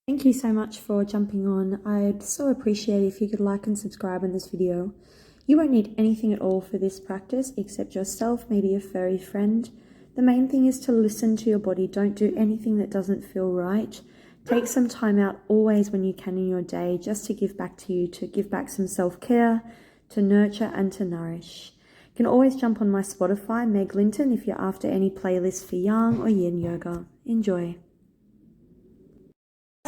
Thank you so much for jumping on. I'd so appreciate if you could like and subscribe on this video. You won't need anything at all for this practice except yourself, maybe a furry friend. The main thing is to listen to your body. Don't do anything that doesn't feel right. Take some time out always when you can in your day just to give back to you, to give back some self-care, to nurture and to nourish. You can always jump on my Spotify, Meg Linton, if you're after any playlists for Yang or Yin Yoga. Enjoy.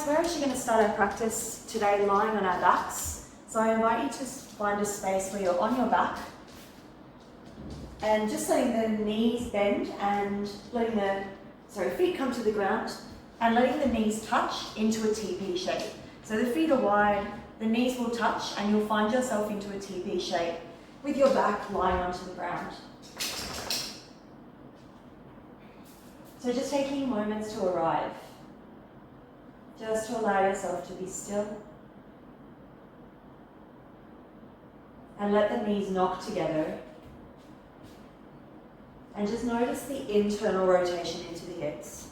We're actually going to start our practice today lying on our backs. So I invite you to find a space where you're on your back and just letting the knees bend and letting the feet come to the ground and letting the knees touch into a TP shape. So the feet are wide, the knees will touch and you'll find yourself into a TP shape with your back lying onto the ground. So just taking moments to arrive. Just to allow yourself to be still and let the knees knock together and just notice the internal rotation into the hips.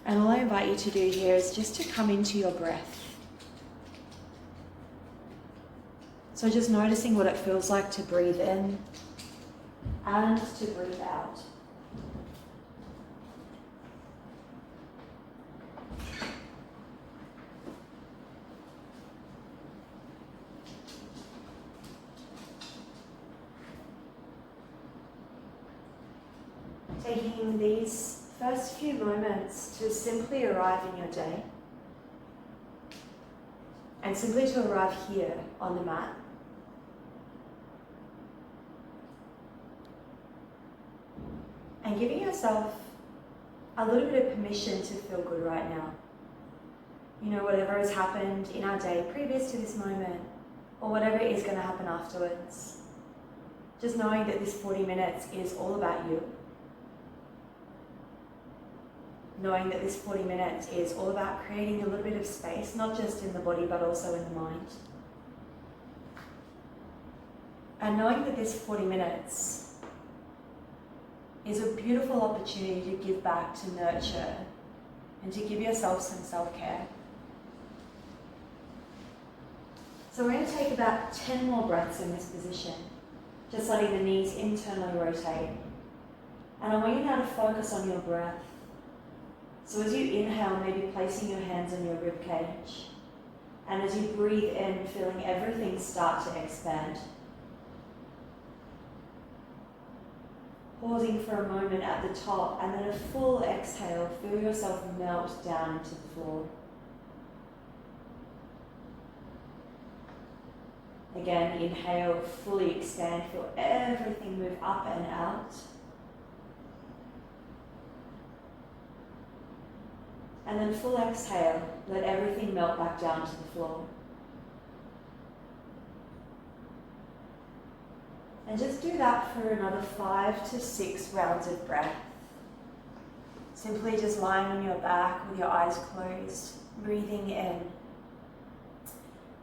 And all I invite you to do here is just to come into your breath. So just noticing what it feels like to breathe in and to breathe out. Taking these first few moments to simply arrive in your day and simply to arrive here on the mat. And giving yourself a little bit of permission to feel good right now. You know, whatever has happened in our day previous to this moment, or whatever is going to happen afterwards. Just knowing that this 40 minutes is all about you. Knowing that this 40 minutes is all about creating a little bit of space, not just in the body, but also in the mind. And knowing that this 40 minutes is a beautiful opportunity to give back, to nurture, and to give yourself some self-care. So we're going to take about 10 more breaths in this position, just letting the knees internally rotate. And I want you now to focus on your breath. So as you inhale, maybe placing your hands on your rib cage. And as you breathe in, feeling everything start to expand. Pausing for a moment at the top and then a full exhale, feel yourself melt down into the floor. Again, inhale, fully expand, feel everything move up and out. And then full exhale, let everything melt back down to the floor. And just do that for another 5 to 6 rounds of breath. Simply just lying on your back with your eyes closed, breathing in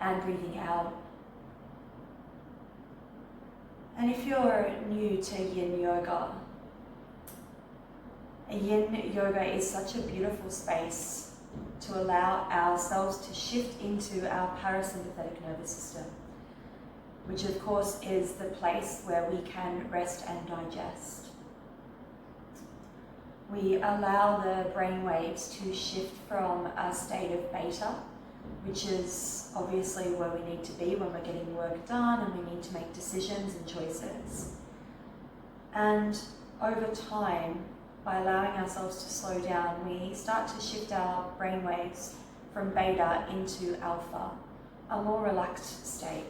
and breathing out. And if you're new to Yin Yoga, Yin Yoga is such a beautiful space to allow ourselves to shift into our parasympathetic nervous system, which of course is the place where we can rest and digest. We allow the brain waves to shift from a state of beta, which is obviously where we need to be when we're getting work done and we need to make decisions and choices. And over time, by allowing ourselves to slow down, we start to shift our brain waves from beta into alpha, a more relaxed state.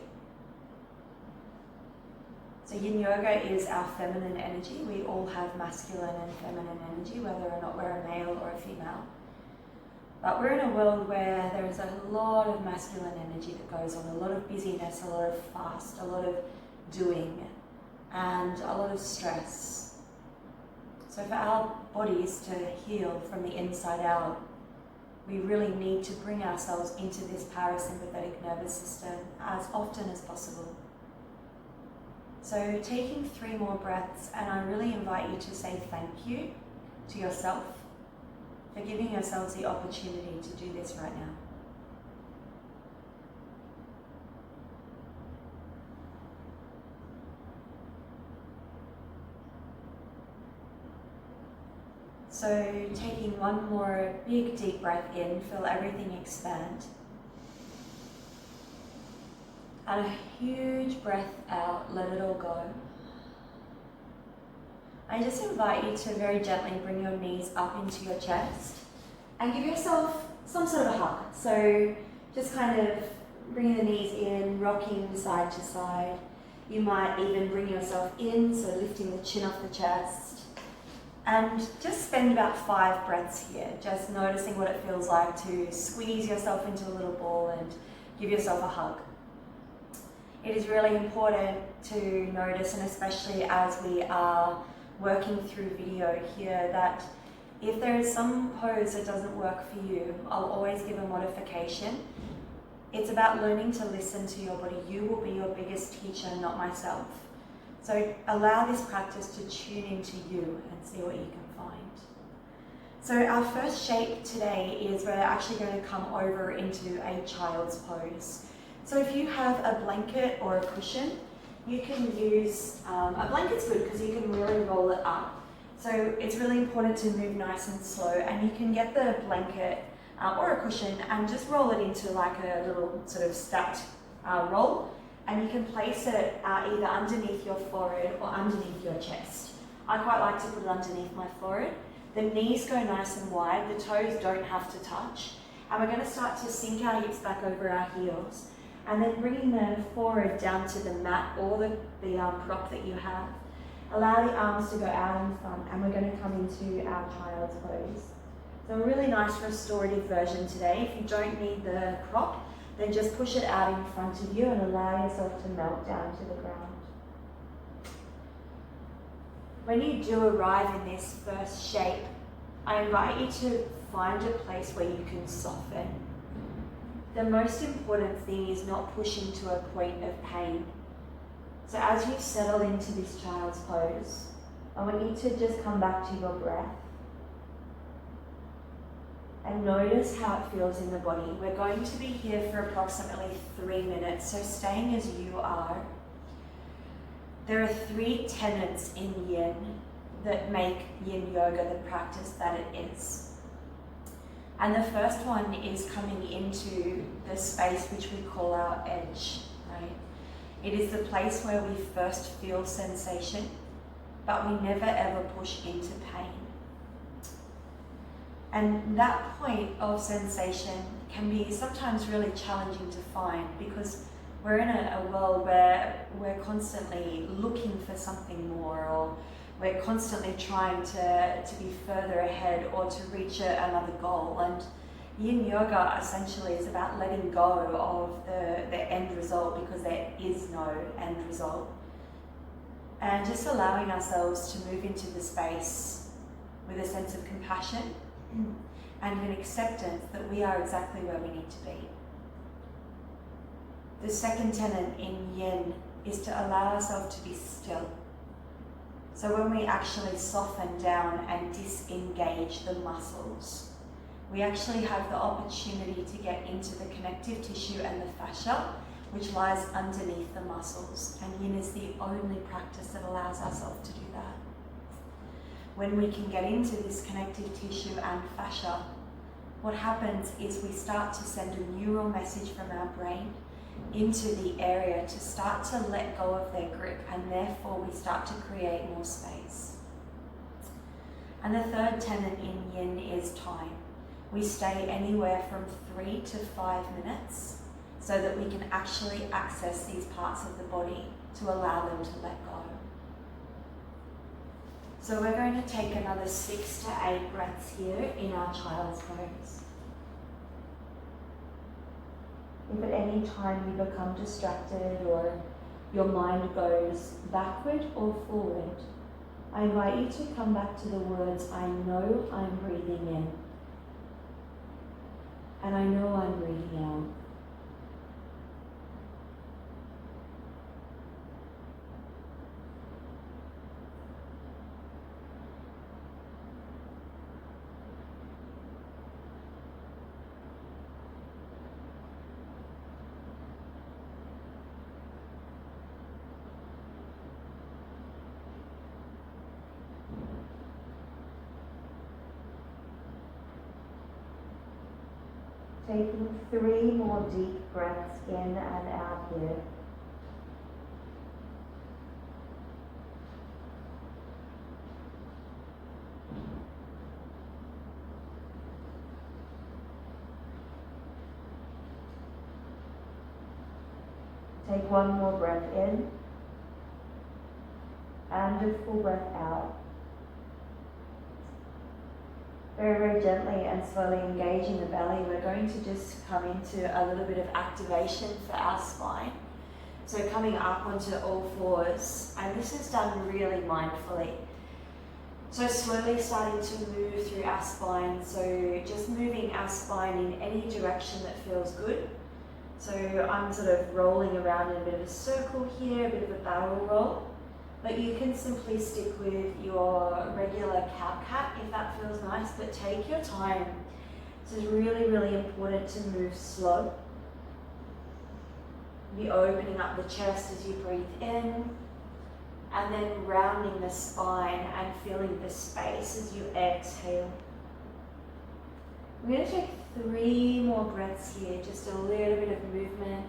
So Yin Yoga is our feminine energy. We all have masculine and feminine energy, whether or not we're a male or a female. But we're in a world where there is a lot of masculine energy that goes on, a lot of busyness, a lot of fast, a lot of doing, and a lot of stress. So for our bodies to heal from the inside out, we really need to bring ourselves into this parasympathetic nervous system as often as possible. So taking 3 more breaths, and I really invite you to say thank you to yourself for giving yourselves the opportunity to do this right now. So taking 1 more big deep breath in, feel everything expand. And a huge breath out, let it all go. I just invite you to very gently bring your knees up into your chest and give yourself some sort of a hug. So just kind of bringing the knees in, rocking side to side. You might even bring yourself in, so lifting the chin off the chest. And just spend about 5 breaths here, just noticing what it feels like to squeeze yourself into a little ball and give yourself a hug. It is really important to notice, and especially as we are working through video here, that if there is some pose that doesn't work for you, I'll always give a modification. It's about learning to listen to your body. You will be your biggest teacher, not myself. So allow this practice to tune into you and see what you can find. So our first shape today is we're actually going to come over into a child's pose. So if you have a blanket or a cushion, you can use, a blanket's good because you can really roll it up. So it's really important to move nice and slow, and you can get the blanket or a cushion and just roll it into like a little sort of stacked roll, and you can place it either underneath your forehead or underneath your chest. I quite like to put it underneath my forehead. The knees go nice and wide, the toes don't have to touch, and we're going to start to sink our hips back over our heels. And then bringing the forehead down to the mat or the prop that you have. Allow the arms to go out in front, and we're going to come into our child's pose. So a really nice restorative version today. If you don't need the prop, then just push it out in front of you and allow yourself to melt down to the ground. When you do arrive in this first shape, I invite you to find a place where you can soften. The most important thing is not pushing to a point of pain. So as you settle into this child's pose, I want you to just come back to your breath and notice how it feels in the body. We're going to be here for approximately 3 minutes, so staying as you are. There are 3 tenets in Yin that make Yin Yoga the practice that it is. And the first one is coming into the space which we call our edge, right? It is the place where we first feel sensation, but we never ever push into pain. And that point of sensation can be sometimes really challenging to find because we're in a world where we're constantly looking for something more, or we're constantly trying to be further ahead or to reach another goal. And Yin Yoga essentially is about letting go of the end result, because there is no end result. And just allowing ourselves to move into the space with a sense of compassion and an acceptance that we are exactly where we need to be. The second tenet in Yin is to allow ourselves to be still. So when we actually soften down and disengage the muscles, we actually have the opportunity to get into the connective tissue and the fascia, which lies underneath the muscles. And Yin is the only practice that allows ourselves to do that. When we can get into this connective tissue and fascia, what happens is we start to send a neural message from our brain into the area to start to let go of their grip, and therefore we start to create more space. And the third tenet in Yin is time. We stay anywhere from 3 to 5 minutes so that we can actually access these parts of the body to allow them to let go. So we're going to take another 6 to 8 breaths here in our child's pose. If at any time you become distracted or your mind goes backward or forward, I invite you to come back to the words, I know I'm breathing in, and I know I'm breathing out. Taking 3 more deep breaths in and out here. Take 1 more breath in and a full breath out. Very, very gently and slowly engaging the belly, we're going to just come into a little bit of activation for our spine. So coming up onto all fours, and this is done really mindfully. So slowly starting to move through our spine, so just moving our spine in any direction that feels good. So I'm sort of rolling around in a bit of a circle here, a bit of a barrel roll. But you can simply stick with your regular cow cat if that feels nice, but take your time. This is really, really important to move slow. Be opening up the chest as you breathe in, and then rounding the spine and filling the space as you exhale. I'm going to take 3 more breaths here, just a little bit of movement.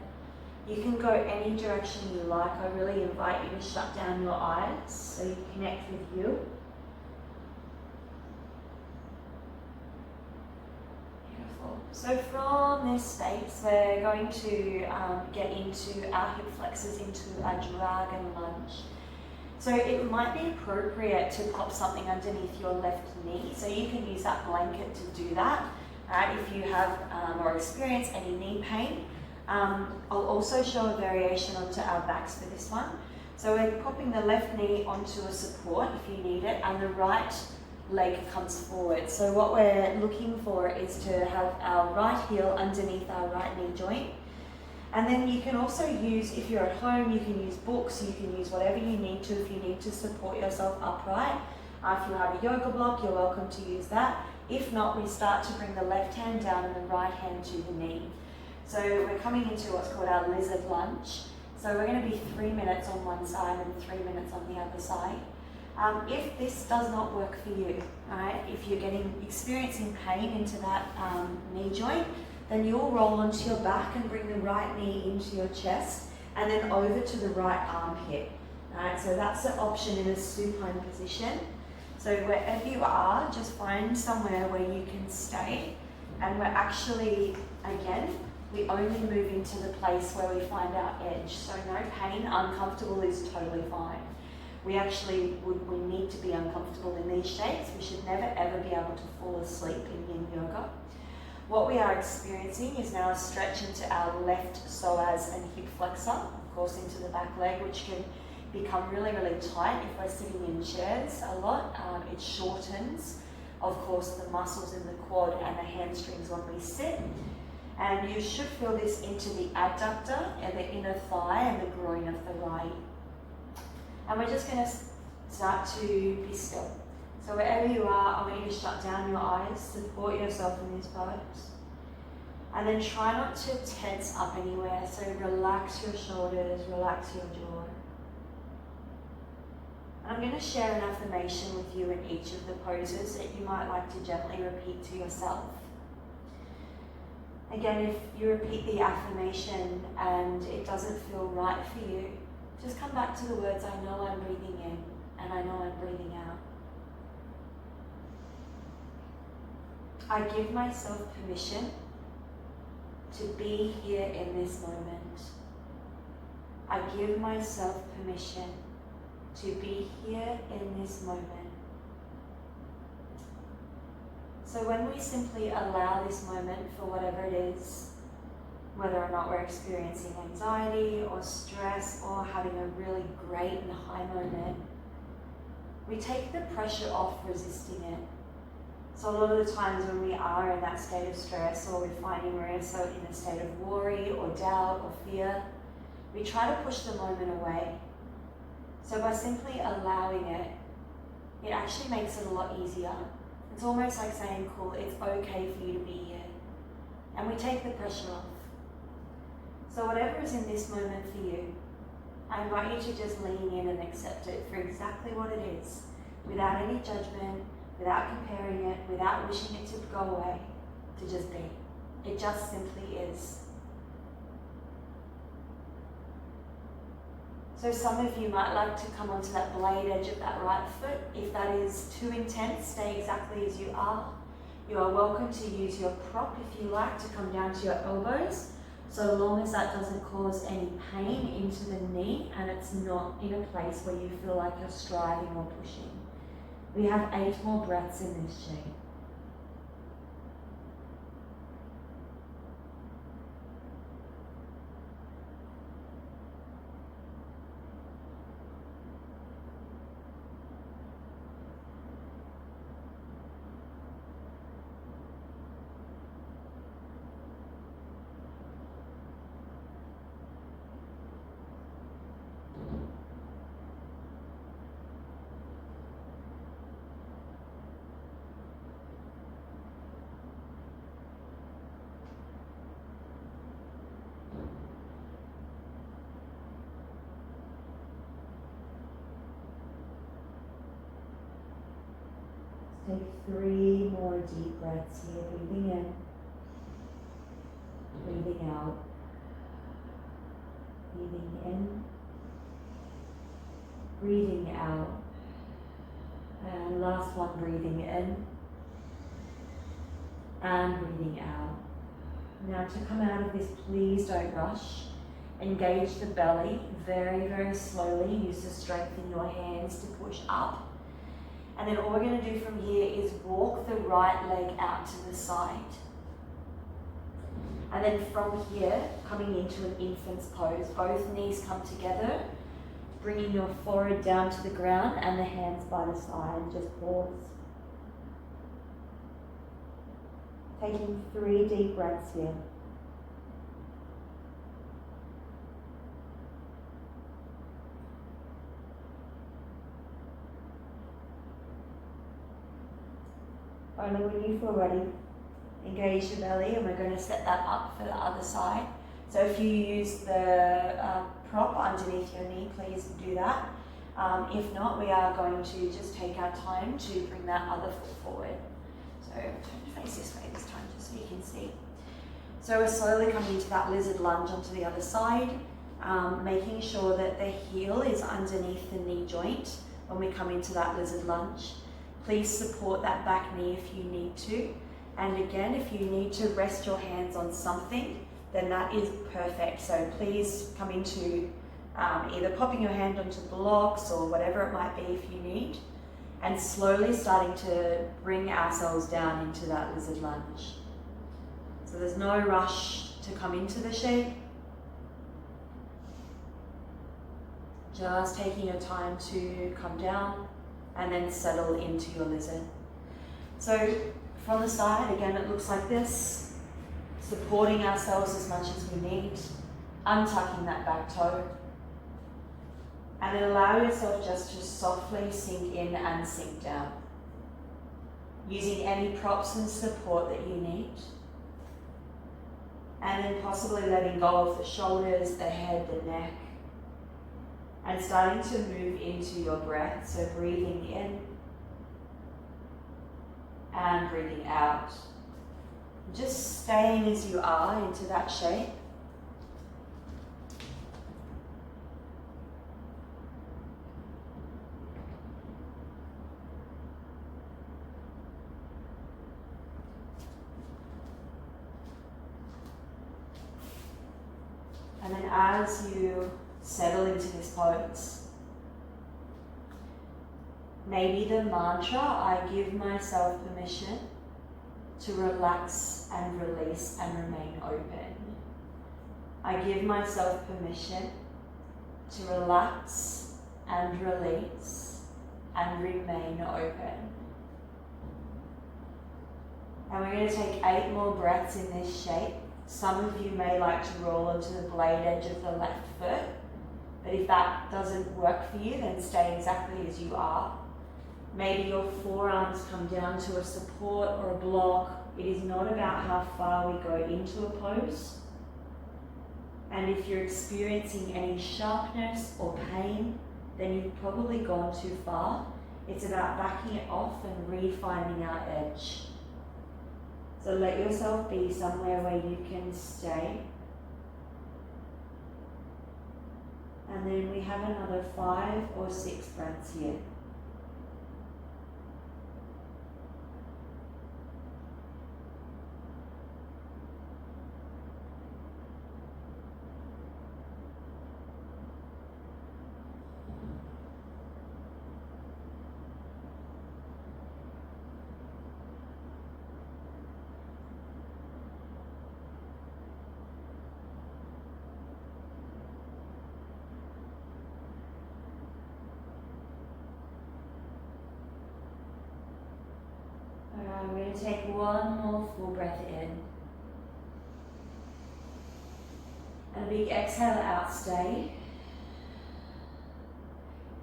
You can go any direction you like. I really invite you to shut down your eyes so you connect with you. Beautiful. So from this space, we're going to get into our hip flexors into a dragon lunge. So it might be appropriate to pop something underneath your left knee. So you can use that blanket to do that. If you have or experience any knee pain. I'll also show a variation onto our backs for this one. So we're popping the left knee onto a support if you need it, and the right leg comes forward. So what we're looking for is to have our right heel underneath our right knee joint. And then you can also use, if you're at home, you can use books, you can use whatever you need to if you need to support yourself upright. If you have a yoga block, you're welcome to use that. If not, we start to bring the left hand down and the right hand to the knee. So we're coming into what's called our lizard lunge. So we're going to be 3 minutes on one side and 3 minutes on the other side. If this does not work for you, right, if you're experiencing pain into that knee joint, then you'll roll onto your back and bring the right knee into your chest and then over to the right armpit. Right, so that's the option in a supine position. So wherever you are, just find somewhere where you can stay. And we're actually, again, we only move into the place where we find our edge. So no pain, uncomfortable is totally fine. We need to be uncomfortable in these shapes. We should never ever be able to fall asleep in Yin Yoga. What we are experiencing is now a stretch into our left psoas and hip flexor, of course into the back leg, which can become really, really tight if we're sitting in chairs a lot. It shortens, of course, the muscles in the quad and the hamstrings when we sit. And you should feel this into the adductor and the inner thigh and the groin of the right. And we're just going to start to be still. So wherever you are, I want you to shut down your eyes, support yourself in this pose. And then try not to tense up anywhere. So relax your shoulders, relax your jaw. And I'm going to share an affirmation with you in each of the poses that you might like to gently repeat to yourself. Again, if you repeat the affirmation and it doesn't feel right for you, just come back to the words, I know I'm breathing in and I know I'm breathing out. I give myself permission to be here in this moment. I give myself permission to be here in this moment. So when we simply allow this moment for whatever it is, whether or not we're experiencing anxiety or stress or having a really great and high moment, we take the pressure off resisting it. So a lot of the times when we are in that state of stress or we're finding we're in a state of worry or doubt or fear, we try to push the moment away. So by simply allowing it, it actually makes it a lot easier. It's almost like saying, cool, it's okay for you to be here. And we take the pressure off. So whatever is in this moment for you, I invite you to just lean in and accept it for exactly what it is, without any judgment, without comparing it, without wishing it to go away, to just be. It just simply is. So some of you might like to come onto that blade edge of that right foot. If that is too intense, stay exactly as you are. You are welcome to use your prop if you like to come down to your elbows, so long as that doesn't cause any pain into the knee and it's not in a place where you feel like you're striving or pushing. We have 8 more breaths in this shape. Take 3 more deep breaths here, breathing in, breathing out, breathing in, breathing out, and last one, breathing in, and breathing out. Now to come out of this, please don't rush. Engage the belly very, very slowly. Use the strength in your hands to push up. And then all we're going to do from here is walk the right leg out to the side. And then from here, coming into an infant's pose, both knees come together, bringing your forehead down to the ground and the hands by the side. Just pause. Taking 3 deep breaths here. Only when you feel ready, engage your belly, and we're going to set that up for the other side. So if you use the prop underneath your knee, please do that. If not, we are going to just take our time to bring that other foot forward. So turn to face this way this time, just so you can see. So we're slowly coming into that lizard lunge onto the other side, making sure that the heel is underneath the knee joint when we come into that lizard lunge. Please support that back knee if you need to. And again, if you need to rest your hands on something, then that is perfect. So please come into either popping your hand onto blocks or whatever it might be if you need, and slowly starting to bring ourselves down into that lizard lunge. So there's no rush to come into the shape. Just taking your time to come down and then settle into your lizard. So from the side, again, it looks like this, supporting ourselves as much as we need, untucking that back toe, and then allow yourself just to softly sink in and sink down, using any props and support that you need, and then possibly letting go of the shoulders, the head, the neck, and starting to move into your breath. So breathing in and breathing out. Just staying as you are into that shape. And then as you settle into this pose, maybe the mantra, I give myself permission to relax and release and remain open. I give myself permission to relax and release and remain open. And we're going to take 8 more breaths in this shape. Some of you may like to roll onto the blade edge of the left foot, but if that doesn't work for you, then stay exactly as you are. Maybe your forearms come down to a support or a block. It is not about how far we go into a pose. And if you're experiencing any sharpness or pain, then you've probably gone too far. It's about backing it off and refinding our edge. So let yourself be somewhere where you can stay. And then we have another 5 or 6 breaths here. Alright, we're going to take one more full breath in. And a big exhale out, stay.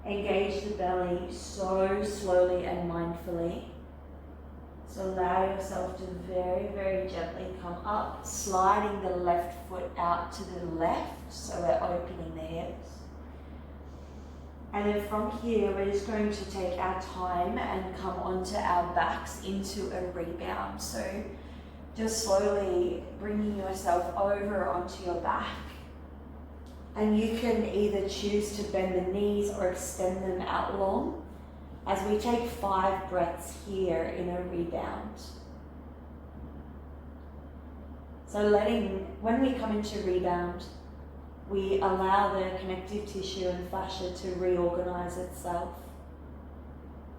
Engage the belly so slowly and mindfully. So allow yourself to very, very gently come up, sliding the left foot out to the left, so we're opening the hips. And then from here, we're just going to take our time and come onto our backs into a rebound. So just slowly bringing yourself over onto your back. And you can either choose to bend the knees or extend them out long as we take 5 breaths here in a rebound. So when we come into rebound, we allow the connective tissue and fascia to reorganize itself.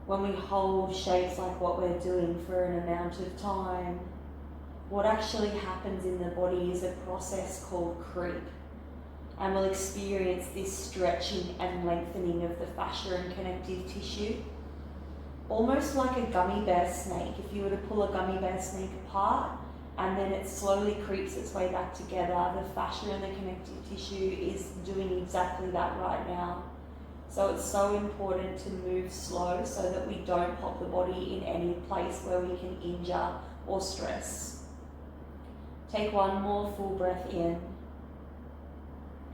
When we hold shapes like what we're doing for an amount of time, what actually happens in the body is a process called creep. And we'll experience this stretching and lengthening of the fascia and connective tissue. Almost like a gummy bear snake. If you were to pull a gummy bear snake apart, and then it slowly creeps its way back together, the fascia and the connective tissue is doing exactly that right now. So it's so important to move slow so that we don't pop the body in any place where we can injure or stress. Take one more full breath in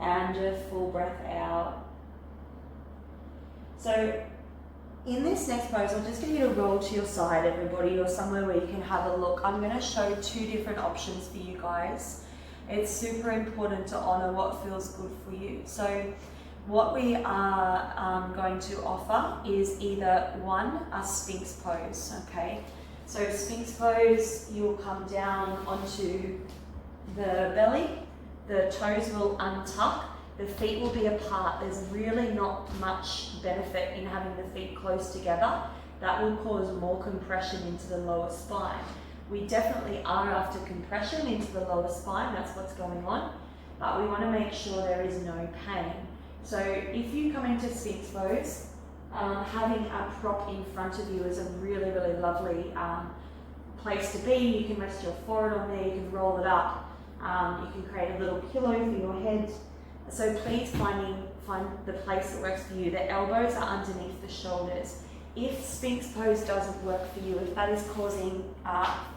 and a full breath out. So in this next pose, I'll just get you to roll to your side, everybody, or somewhere where you can have a look. I'm going to show 2 different options for you guys. It's super important to honor what feels good for you. So what we are going to offer is either a Sphinx pose, okay? So Sphinx pose, you'll come down onto the belly, the toes will untuck, the feet will be apart. There's really not much benefit in having the feet close together. That will cause more compression into the lower spine. We definitely are after compression into the lower spine, that's what's going on, but we want to make sure there is no pain. So if you come into Sphinx pose, having a prop in front of you is a really, really lovely place to be. You can rest your forehead on there, you can roll it up, you can create a little pillow for your head. So please find the place that works for you. The elbows are underneath the shoulders. If Sphinx pose doesn't work for you, if that is causing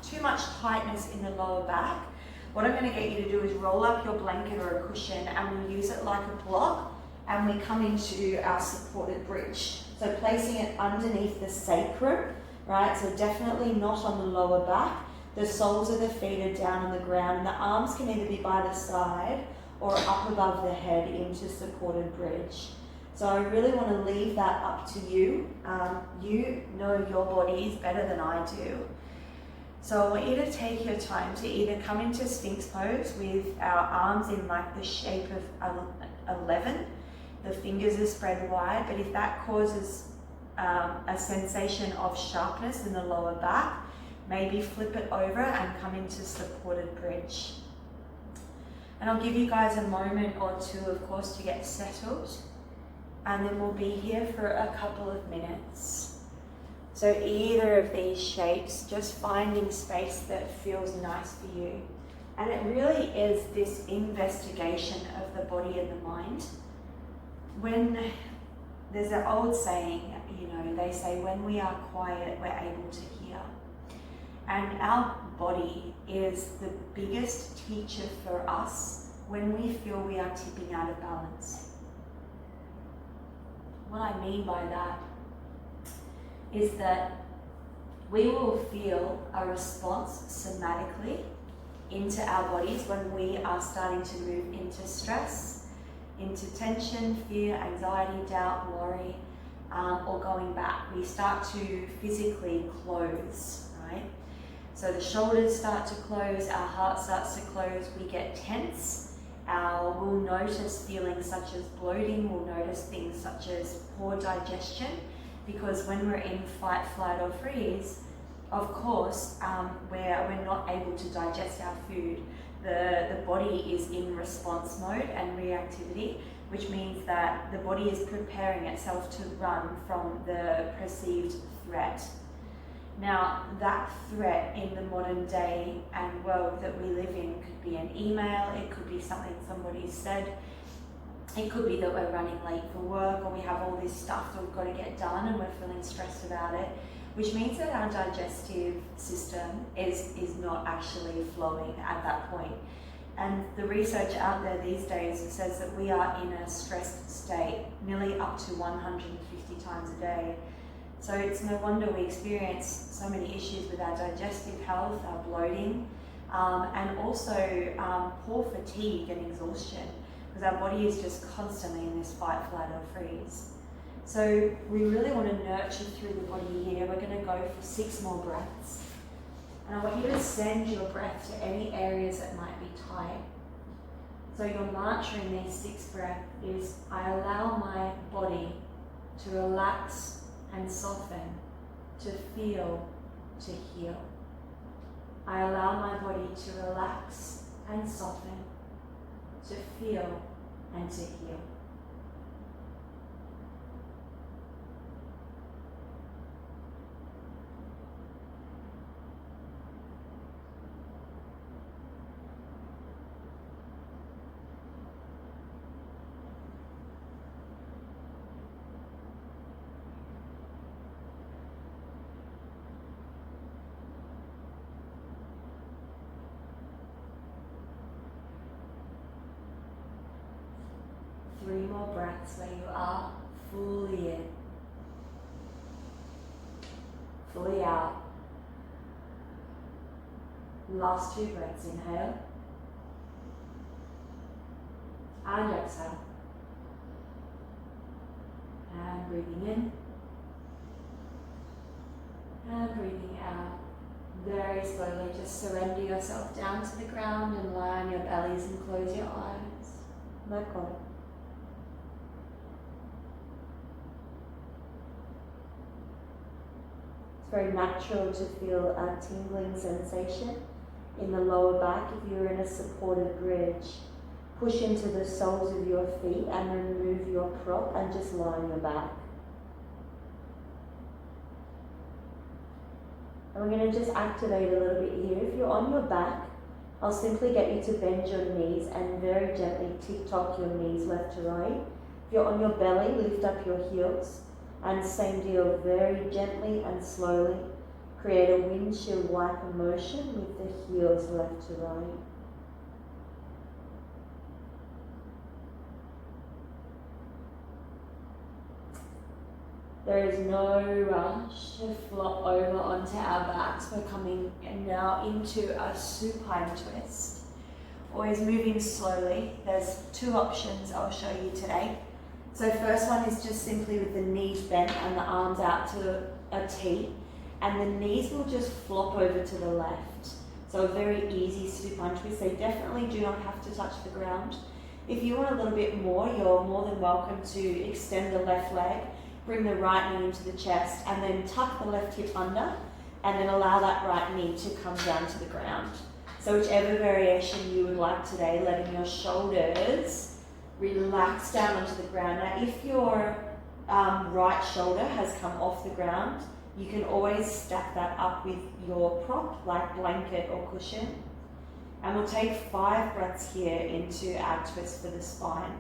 too much tightness in the lower back, what I'm going to get you to do is roll up your blanket or a cushion, and we use it like a block, and we come into our supported bridge. So placing it underneath the sacrum, right? So definitely not on the lower back. The soles of the feet are down on the ground, and the arms can either be by the side or up above the head into supported bridge. So I really want to leave that up to you. You know your bodies better than I do. So I want you to take your time to either come into Sphinx pose with our arms in like the shape of 11. The fingers are spread wide, but if that causes a sensation of sharpness in the lower back, maybe flip it over and come into supported bridge. And I'll give you guys a moment or two, of course, to get settled. And then we'll be here for a couple of minutes. So either of these shapes, just finding space that feels nice for you. And it really is this investigation of the body and the mind. When there's an old saying, they say when we are quiet, we're able to hear. And our body is the biggest teacher for us when we feel we are tipping out of balance. What I mean by that is that we will feel a response somatically into our bodies when we are starting to move into stress, into tension, fear, anxiety, doubt, worry, or going back. We start to physically close, right? So the shoulders start to close, our heart starts to close, we get tense. We'll notice feelings such as bloating, we'll notice things such as poor digestion, because when we're in fight, flight or freeze, of course, we're not able to digest our food. The body is in response mode and reactivity, which means that the body is preparing itself to run from the perceived threat. Now, that threat in the modern day and world that we live in could be an email, it could be something somebody said, it could be that we're running late for work, or we have all this stuff that we've got to get done and we're feeling stressed about it, which means that our digestive system is not actually flowing at that point. And the research out there these days says that we are in a stressed state nearly up to 150 times a day. So it's no wonder we experience so many issues with our digestive health, our bloating, and also poor fatigue and exhaustion, because our body is just constantly in this fight, flight or freeze. So we really want to nurture through the body here. We're going to go for 6 more breaths. And I want you to send your breath to any areas that might be tight. So your mantra in these 6 breaths is, I allow my body to relax and soften, to feel, to heal. I allow my body to relax and soften, to feel and to heal. Three more breaths where you are fully in, fully out. Last 2 breaths, inhale and exhale. And breathing in and breathing out. Very slowly, just surrender yourself down to the ground and lie on your bellies and close your eyes. Let go. It's very natural to feel a tingling sensation in the lower back if you're in a supported bridge. Push into the soles of your feet and remove your prop and just lie on your back. And we're going to just activate a little bit here. If you're on your back, I'll simply get you to bend your knees and very gently tick-tock your knees left to right. If you're on your belly, lift up your heels. And same deal, very gently and slowly, create a windshield wiper motion with the heels left to right. There is no rush to flop over onto our backs. We're coming now into a supine twist. Always moving slowly. There's 2 options I'll show you today. So first one is just simply with the knees bent and the arms out to a T, and the knees will just flop over to the left. So a very easy supine twist. They definitely do not have to touch the ground. If you want a little bit more, you're more than welcome to extend the left leg, bring the right knee into the chest, and then tuck the left hip under, and then allow that right knee to come down to the ground. So whichever variation you would like today, letting your shoulders relax down onto the ground. Now, if your right shoulder has come off the ground, you can always stack that up with your prop, like blanket or cushion. And we'll take 5 breaths here into our twist for the spine.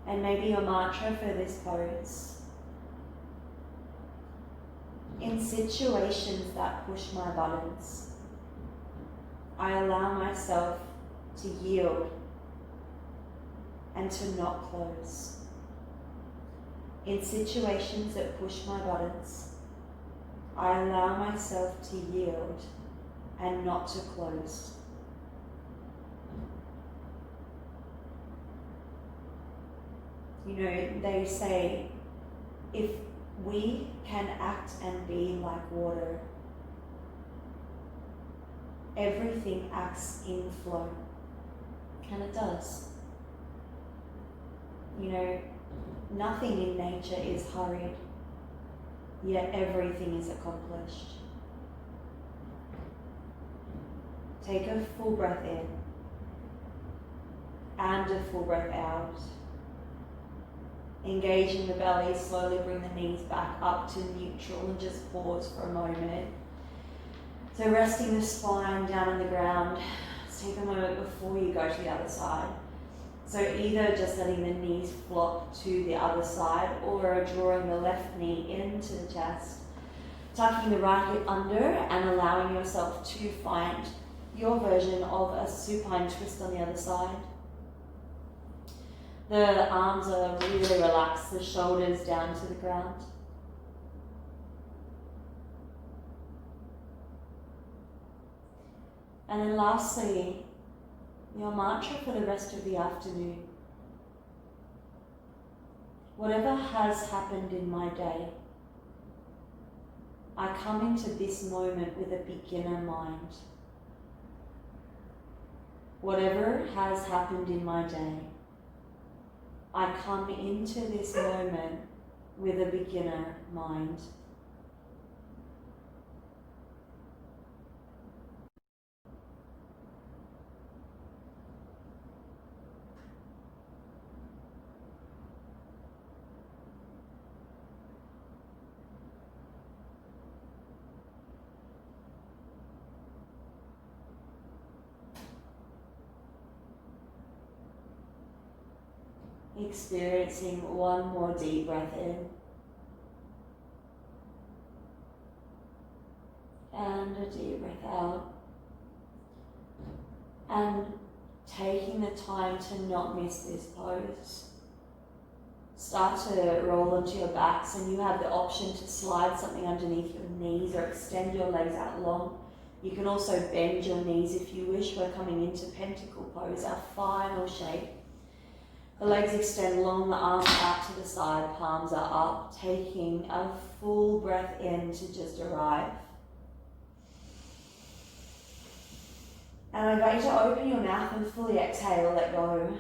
And maybe your mantra for this pose. In situations that push my buttons, I allow myself to yield, and to not close. In situations that push my buttons, I allow myself to yield and not to close. You know, they say if we can act and be like water, everything acts in flow. And it does. You know, nothing in nature is hurried, yet everything is accomplished. Take a full breath in and a full breath out. Engaging the belly, slowly bring the knees back up to neutral and just pause for a moment. So resting the spine down on the ground, just take a moment before you go to the other side. So either just letting the knees flop to the other side or drawing the left knee into the chest, tucking the right hip under and allowing yourself to find your version of a supine twist on the other side. The arms are really relaxed, the shoulders down to the ground. And then lastly, your mantra for the rest of the afternoon. Whatever has happened in my day, I come into this moment with a beginner mind. Whatever has happened in my day, I come into this moment with a beginner mind. Experiencing one more deep breath in and a deep breath out, and taking the time to not miss this pose. Start to roll onto your backs, and you have the option to slide something underneath your knees or extend your legs out long. You can also bend your knees if you wish. We're coming into pentacle pose, our final shape. The legs extend long, the arms out to the side, palms are up, taking a full breath in to just arrive. And I invite you to open your mouth and fully exhale, let go.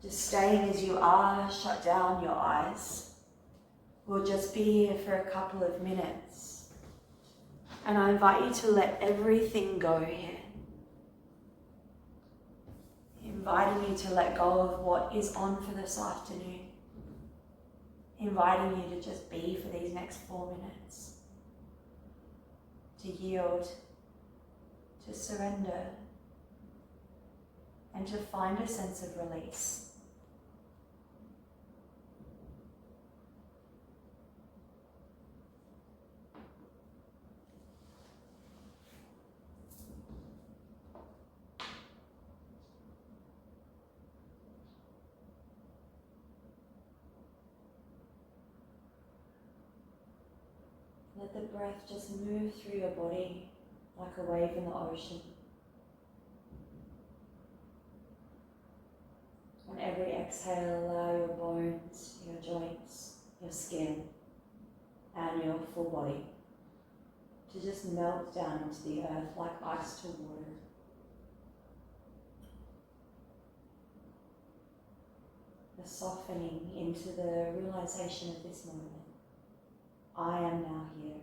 Just staying as you are, shut down your eyes. We'll just be here for a couple of minutes. And I invite you to let everything go here. Inviting you to let go of what is on for this afternoon. Inviting you to just be for these next 4 minutes. To yield, to surrender, and to find a sense of release. Let the breath just move through your body like a wave in the ocean. On every exhale, allow your bones, your joints, your skin, and your full body to just melt down into the earth like ice to water. The softening into the realization of this moment. I am now here.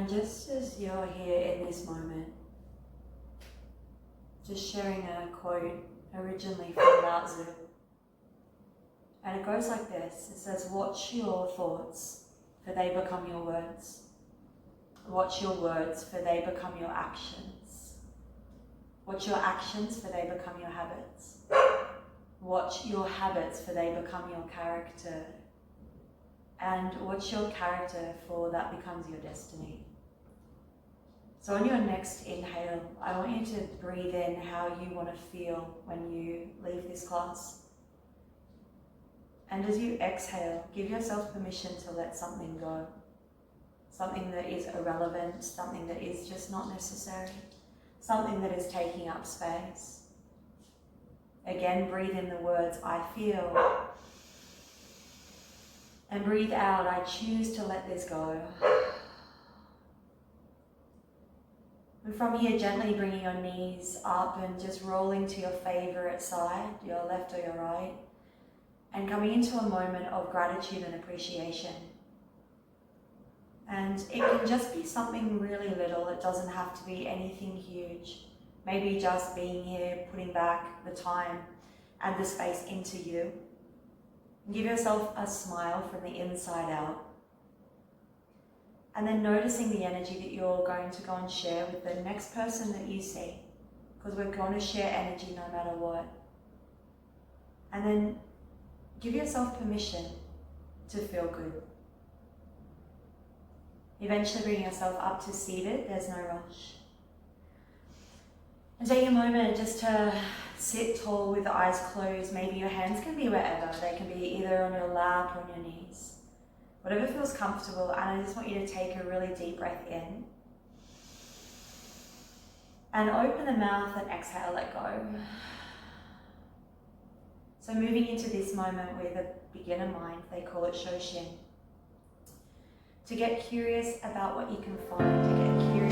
And just as you're here in this moment, just sharing a quote originally from Lao Tzu. And it goes like this. It says, watch your thoughts, for they become your words. Watch your words, for they become your actions. Watch your actions, for they become your habits. Watch your habits, for they become your character. And watch your character, for that becomes your destiny. So on your next inhale, I want you to breathe in how you want to feel when you leave this class. And as you exhale, give yourself permission to let something go. Something that is irrelevant, something that is just not necessary, something that is taking up space. Again, breathe in the words, I feel. And breathe out, I choose to let this go. And from here, gently bringing your knees up and just rolling to your favorite side, your left or your right, and coming into a moment of gratitude and appreciation. And it can just be something really little. It doesn't have to be anything huge. Maybe just being here, putting back the time and the space into you. Give yourself a smile from the inside out. And then noticing the energy that you're going to go and share with the next person that you see. Because we're going to share energy no matter what. And then give yourself permission to feel good. Eventually bring yourself up to seated, there's no rush. And take a moment just to sit tall with the eyes closed. Maybe your hands can be wherever. They can be either on your lap or on your knees. Whatever feels comfortable. And I just want you to take a really deep breath in. And open the mouth and exhale, let go. So moving into this moment with a beginner mind, they call it Shoshin. To get curious about what you can find, to get curious